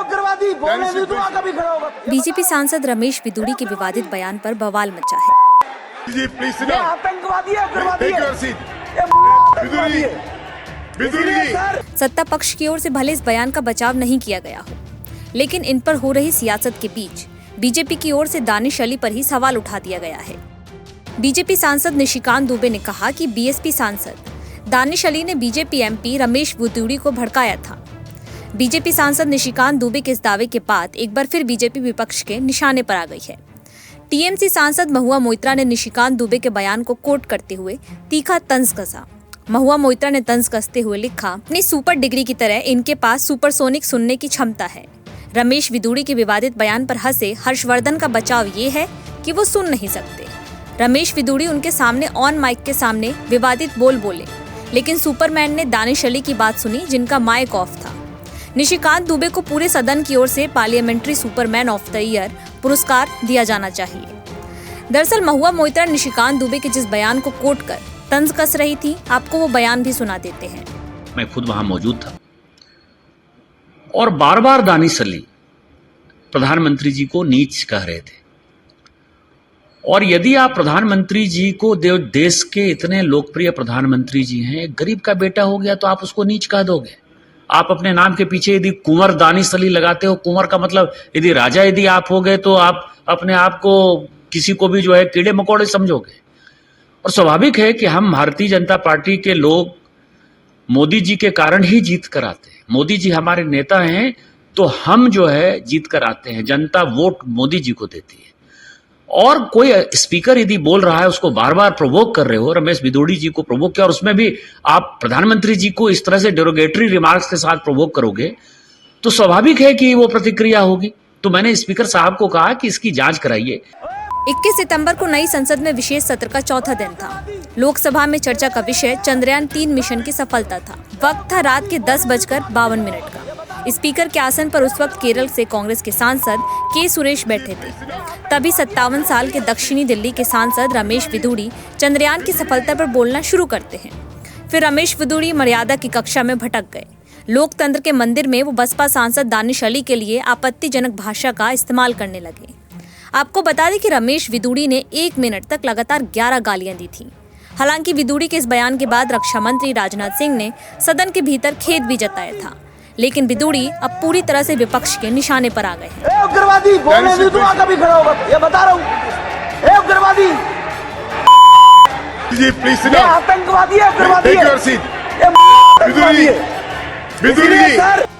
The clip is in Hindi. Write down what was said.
उग्रवादी बोलने नहीं दूंगा कभी खड़ा होगा। बीजेपी सांसद रमेश बिदूड़ी के विवादित बयान पर बवाल मचा है। ये आतंकवादी है, उग्रवादी है। सत्ता पक्ष की ओर से भले इस बयान का बचाव नहीं किया गया हो, लेकिन इन पर हो रही सियासत के बीच बीजेपी की ओर से दानिश अली पर ही सवाल उठा दिया गया है। बीजेपी सांसद निशिकांत दुबे ने कहा कि बीएसपी सांसद दानिश अली ने बीजेपी एमपी रमेश बिदूड़ी को भड़काया था। बीजेपी सांसद निशिकांत दुबे के इस दावे के बाद एक बार फिर बीजेपी विपक्ष के निशाने पर आ गई है। टीएमसी सांसद महुआ मोइत्रा ने निशिकांत दुबे के बयान को कोट करते हुए तीखा तंज कसा। महुआ मोइत्रा ने तंज कसते हुए लिखा, अपनी सुपर डिग्री की तरह इनके पास सुपरसोनिक सुनने की क्षमता है। रमेश बिदूड़ी के विवादित बयान पर हंसे हर्षवर्धन का बचाव ये है कि वो सुन नहीं सकते। रमेश बिदूड़ी उनके सामने ऑन माइक के सामने विवादित बोले, लेकिन सुपरमैन ने दानिश अली की बात सुनी जिनका माइक ऑफ था। निशिकांत दुबे को पूरे सदन की ओर से parliamentary Superman of the year पुरस्कार दिया जाना चाहिए। दरअसल महुआ मोइत्रा निशिकांत दुबे के जिस बयान को कोट कर तंज कस रही थी, आपको वो बयान भी सुना देते हैं। मैं खुद वहां मौजूद था और बार बार दानिश अली प्रधानमंत्री जी को नीच कह रहे थे। और यदि आप प्रधानमंत्री जी को देश के इतने लोकप्रिय प्रधानमंत्री जी हैं, गरीब का बेटा हो गया तो आप उसको नीच कह दोगे। आप अपने नाम के पीछे यदि कुंवर दानिश अली लगाते हो, कुंवर का मतलब यदि राजा यदि आप हो गए तो आप अपने आप को किसी को भी जो है कीड़े मकोड़े समझोगे। और स्वाभाविक है कि हम भारतीय जनता पार्टी के लोग मोदी जी के कारण ही जीत कर आते हैं। मोदी जी हमारे नेता हैं तो हम जो है जीत कर आते हैं। जनता वोट मोदी जी को देती है। और कोई स्पीकर यदि बोल रहा है उसको बार बार प्रोवोक कर रहे हो, रमेश बिदूड़ी जी को प्रोवोक किया और उसमें भी आप प्रधानमंत्री जी को इस तरह से डेरोगेटरी रिमार्क्स के साथ प्रोवोक करोगे तो स्वाभाविक है कि वो प्रतिक्रिया होगी। तो मैंने स्पीकर साहब को कहा कि इसकी जांच कराइए। 21 सितंबर को नई संसद में विशेष सत्र का चौथा दिन था। लोकसभा में चर्चा का विषय चंद्रयान 3 मिशन की सफलता था। वक्त था रात के 10:52 का। स्पीकर के आसन पर उस वक्त केरल से कांग्रेस के सांसद के सुरेश बैठे थे। तभी 57 साल के दक्षिणी दिल्ली के सांसद रमेश बिदूड़ी चंद्रयान की सफलता पर बोलना शुरू करते हैं। फिर रमेश बिदूड़ी मर्यादा की कक्षा में भटक गए। लोकतंत्र के मंदिर में वो बसपा सांसद दानिश अली के लिए आपत्तिजनक भाषा का इस्तेमाल करने लगे। आपको बता दें कि रमेश बिदूड़ी ने 1 मिनट तक लगातार 11 गालियां दी थी। हालांकि बिदूड़ी के इस बयान के बाद रक्षा मंत्री राजनाथ सिंह ने सदन के भीतर खेद भी जताया था, लेकिन बिदूड़ी अब पूरी तरह से विपक्ष के निशाने पर आ गए हैं। उग्रवादी बोलने नहीं दूंगा कभी खड़ा होगा, ये बता रहा हूँ। उग्रवादी ये आतंकवादी है, उग्रवादी है।